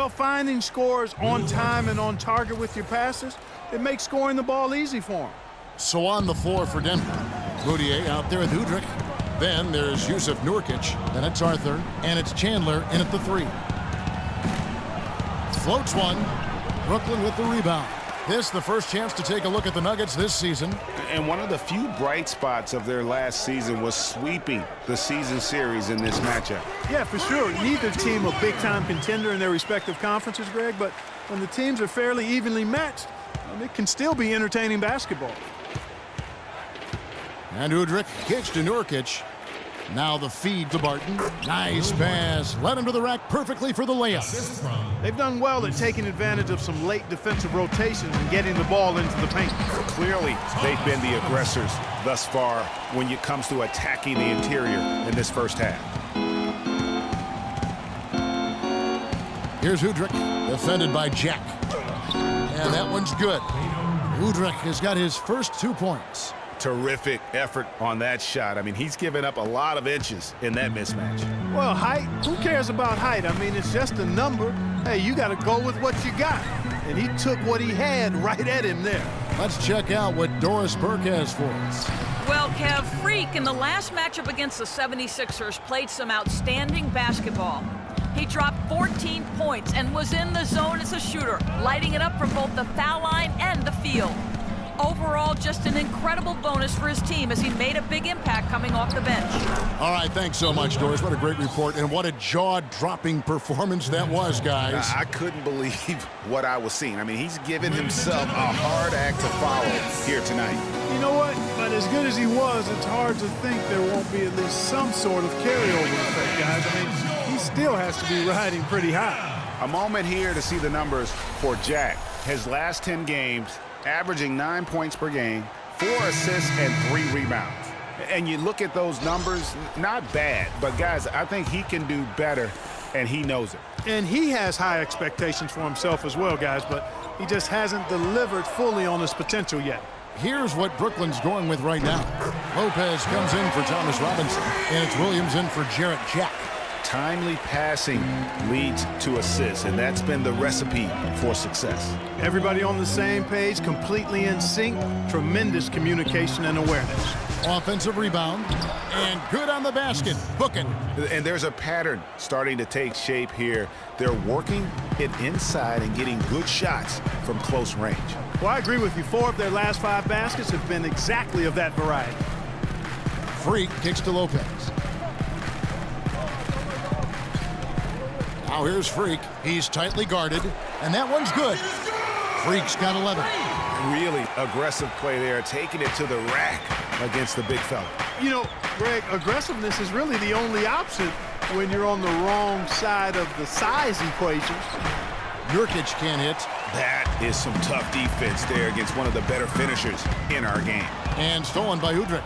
Well, finding scores on time and on target with your passes, it makes scoring the ball easy for them. So on the floor for Denver, Moutier out there with Udrich. Then there's Yusuf Nurkic. Then it's Arthur, and it's Chandler in at the 3. Floats one. Brooklyn with the rebound. This the first chance to take a look at the Nuggets this season. And one of the few bright spots of their last season was sweeping the season series in this matchup. Yeah, for sure. Neither team a big-time contender in their respective conferences, Greg, but when the teams are fairly evenly matched, it can still be entertaining basketball. And Udrich kicks to Nurkic. Now the feed to Barton. Nice pass. Led him to the rack perfectly for the layup. They've done well at taking advantage of some late defensive rotations and getting the ball into the paint. Clearly, they've been the aggressors thus far when it comes to attacking the interior in this first half. Here's Udrich, defended by Jack. And that one's good. Udrich has got his first 2 points. Terrific effort on that shot. I mean, he's given up a lot of inches in that mismatch. Well, height, who cares about height? I mean, it's just a number. Hey, you got to go with what you got. And he took what he had right at him there. Let's check out what Doris Burke has for us. Well, Kev, Freak in the last matchup against the 76ers played some outstanding basketball. He dropped 14 points and was in the zone as a shooter, lighting it up from both the foul line and the field. Overall, just an incredible bonus for his team as he made a big impact coming off the bench. All right, thanks so much, Doris. What a great report, and what a jaw-dropping performance that was, guys. I couldn't believe what I was seeing. I mean, he's given himself a hard act to follow here tonight. You know what? But as good as he was, it's hard to think there won't be at least some sort of carryover effect, guys. I mean, he still has to be riding pretty high. A moment here to see the numbers for Jack. His last 10 games, averaging 9 points per game, 4 assists, and 3 rebounds. And you look at those numbers, not bad. But, guys, I think he can do better, and he knows it. And he has high expectations for himself as well, guys, but he just hasn't delivered fully on his potential yet. Here's what Brooklyn's going with right now. Lopez comes in for Thomas Robinson, and it's Williams in for Jarrett Jack. Timely passing leads to assists, and that's been the recipe for success. Everybody on the same page, completely in sync, tremendous communication and awareness. Offensive rebound, and good on the basket. Booking. And there's a pattern starting to take shape here. They're working it inside and getting good shots from close range. Well, I agree with you. 4 of their last 5 baskets have been exactly of that variety. Freak kicks to Lopez. Now here's Freak. He's tightly guarded, and that one's good. Freak's got 11. Really aggressive play there, taking it to the rack against the big fella. You know, Greg, aggressiveness is really the only option when you're on the wrong side of the size equation. Nurkic can't hit. That is some tough defense there against one of the better finishers in our game. And stolen by Udrich.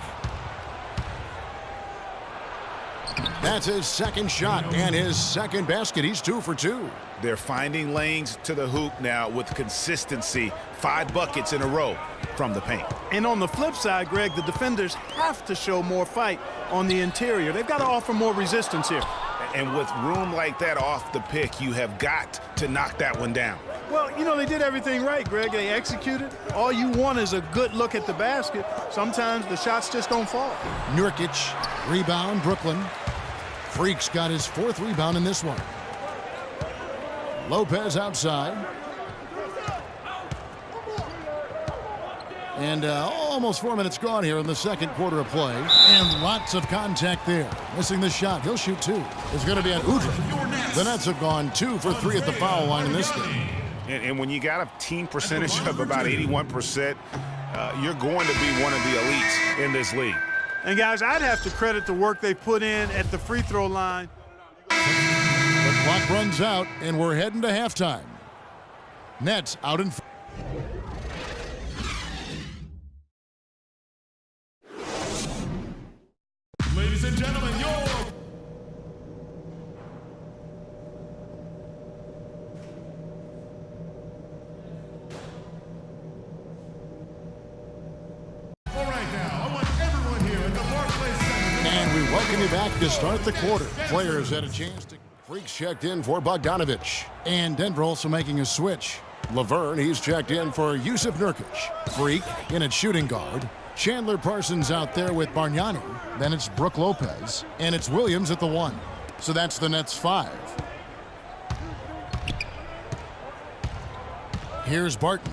That's his second shot and his second basket. He's 2 for 2. They're finding lanes to the hoop now with consistency. 5 buckets in a row from the paint. And on the flip side, Greg, the defenders have to show more fight on the interior. They've got to offer more resistance here. And with room like that off the pick, you have got to knock that one down. Well, you know, they did everything right, Greg. They executed. All you want is a good look at the basket. Sometimes the shots just don't fall. Nurkic, rebound, Brooklyn. Freak's got his 4th rebound in this one. Lopez outside. And almost 4 minutes gone here in the second quarter of play. And lots of contact there. Missing the shot. He'll shoot 2. It's going to be on Udrich. The Nets have gone 2 for 3 at the foul line in this game. And when you got a team percentage of about 81%, you're going to be one of the elites in this league. And, guys, I'd have to credit the work they put in at the free throw line. The clock runs out, and we're heading to halftime. Nets out in front. Ladies and gentlemen, welcome you back to start the quarter. Players had a chance to... Freak's checked in for Bogdanovich. And Denver also making a switch. Laverne, he's checked in for Yusuf Nurkic. Freak in at shooting guard. Chandler Parsons out there with Bargnani. Then it's Brook Lopez. And it's Williams at the 1. So that's the Nets 5. Here's Barton.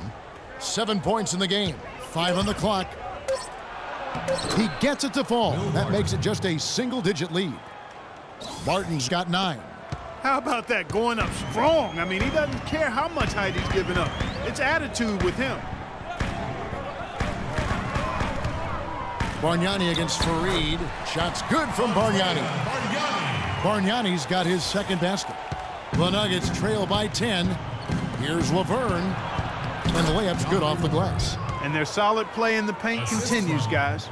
7 points in the game. 5 on the clock. He gets it to fall. That makes it just a single-digit lead. Barton's got 9. How about that, going up strong? I mean, he doesn't care how much height he's giving up. It's attitude with him. Bargnani against Fareed. Shot's good from Bargnani. Bargnani's got his second basket. The Nuggets trail by 10. Here's Laverne. And the layup's good off the glass. And their solid play in the paint continues, guys.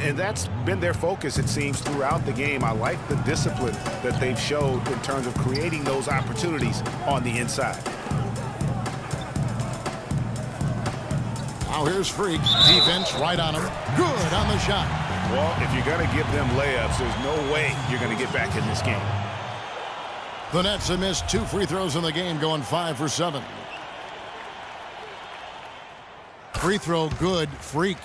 And that's been their focus, it seems, throughout the game. I like the discipline that they've showed in terms of creating those opportunities on the inside. Now here's Freak. Defense right on him. Good on the shot. Well, if you're going to give them layups, there's no way you're going to get back in this game. The Nets have missed 2 free throws in the game, going 5 for 7. Free throw good, Freak.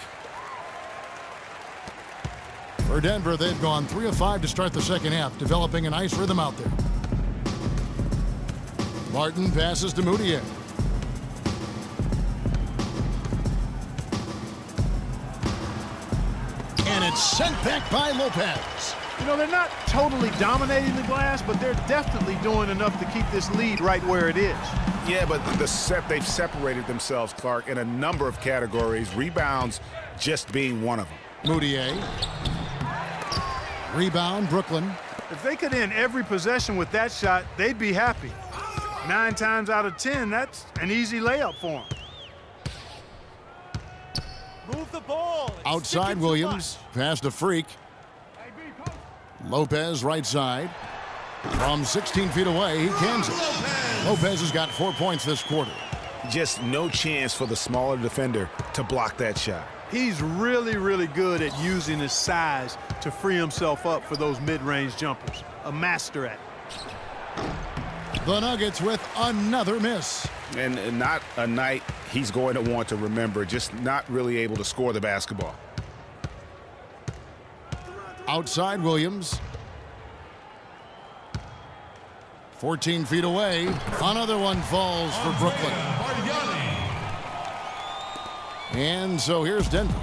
For Denver, they've gone 3 of 5 to start the second half, developing a nice rhythm out there. Martin passes to Moutier. And it's sent back by Lopez. You know, they're not totally dominating the glass, but they're definitely doing enough to keep this lead right where it is. Yeah, but they've separated themselves, Clark, in a number of categories, rebounds just being one of them. Moutier. Rebound, Brooklyn. If they could end every possession with that shot, they'd be happy. 9 times out of 10, that's an easy layup for them. Move the ball. Outside Williams. Pass to Freak. Lopez right side. From 16 feet away, he cans it. Lopez has got 4 points this quarter. Just no chance for the smaller defender to block that shot. He's really, really good at using his size to free himself up for those mid-range jumpers. A master at it. The Nuggets with another miss. And not a night he's going to want to remember, just not really able to score the basketball. Outside Williams. 14 feet away. Another one falls for Brooklyn. And so here's Denver,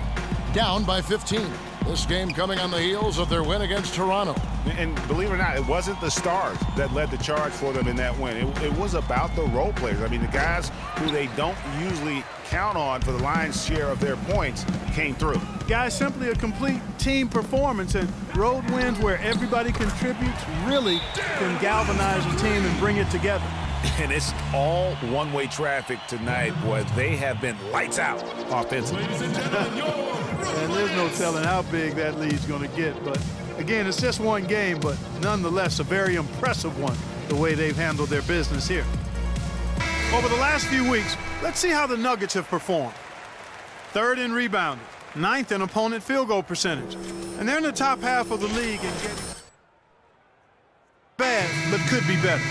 down by 15. This game coming on the heels of their win against Toronto. And believe it or not, it wasn't the stars that led the charge for them in that win. It was about the role players. I mean, the guys who they don't usually count on for the lion's share of their points came through. Guys, simply a complete team performance, and road wins where everybody contributes really can galvanize a team and bring it together. And it's all one-way traffic tonight, boy. They have been lights out offensively. And there's no telling how big that lead's going to get. But, again, it's just one game, but nonetheless a very impressive one, the way they've handled their business here. Over the last few weeks, let's see how the Nuggets have performed. 3rd in rebounding, 9th in opponent field goal percentage. And they're in the top half of the league and getting bad, but could be better.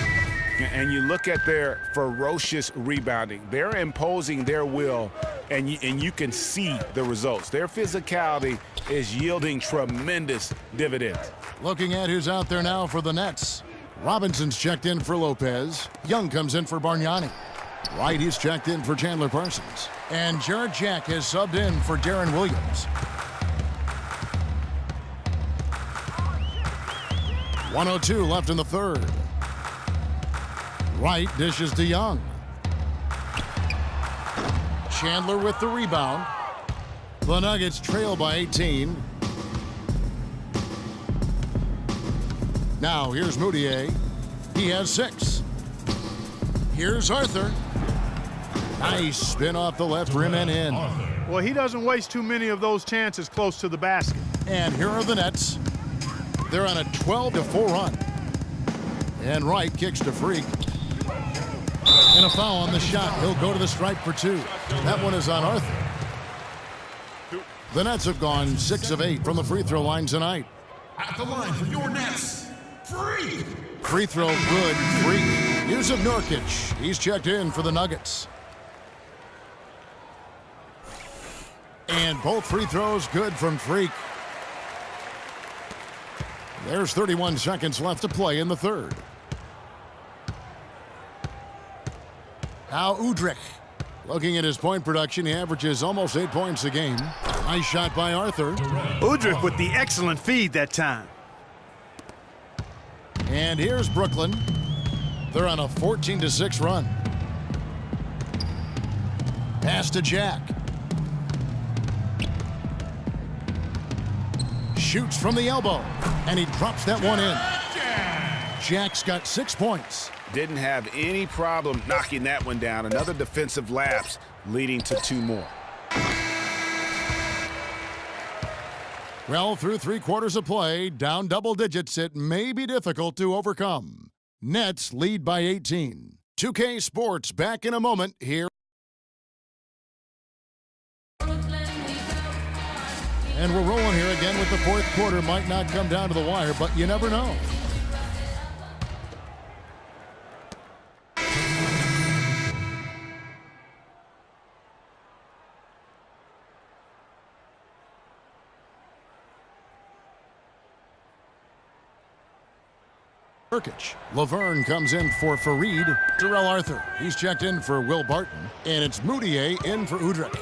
And you look at their ferocious rebounding. They're imposing their will, and you can see the results. Their physicality is yielding tremendous dividends. Looking at who's out there now for the Nets. Robinson's checked in for Lopez. Young comes in for Bargnani. Wright, he's checked in for Chandler Parsons. And Jarrett Jack has subbed in for Darren Williams. 1:02 left in the 3rd. Wright dishes to Young. Chandler with the rebound. The Nuggets trail by 18. Now here's Moutier. He has 6. Here's Arthur. Nice spin off the left rim and in. Well, he doesn't waste too many of those chances close to the basket. And here are the Nets. They're on a 12-4 run. And Wright kicks to Freak. And a foul on the shot. He'll go to the stripe for 2. That one is on Arthur. The Nets have gone 6 of 8 from the free throw line tonight. At the line for your Nets, Free throw good. Freak. Yusuf Nurkic. He's checked in for the Nuggets. And both free throws good from Freak. There's 31 seconds left to play in the third. Now Udrich. Looking at his point production, he averages almost 8 points a game. Nice shot by Arthur. Udrich with the excellent feed that time. And here's Brooklyn. They're on a 14-6 run. Pass to Jack. Shoots from the elbow, and he drops that one in. Jack's got 6 points. Didn't have any problem knocking that one down. Another defensive lapse leading to 2 more. Well, through 3 quarters of play, down double digits, it may be difficult to overcome. Nets lead by 18. 2K Sports back in a moment here. And we're rolling here again with the fourth quarter. Might not come down to the wire, but you never know. Nurkic. Laverne comes in for Fareed. Terrell Arthur. He's checked in for Will Barton. And it's Moutier in for Udrich.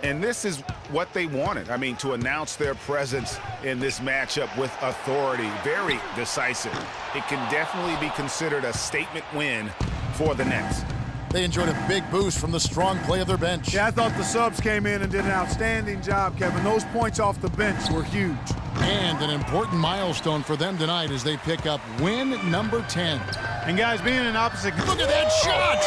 And this is what they wanted. I mean, to announce their presence in this matchup with authority. Very decisive. It can definitely be considered a statement win for the Nets. They enjoyed a big boost from the strong play of their bench. Yeah, I thought the subs came in and did an outstanding job, Kevin. Those points off the bench were huge. And an important milestone for them tonight as they pick up win number 10. And guys, being an opposite... Look at that shot!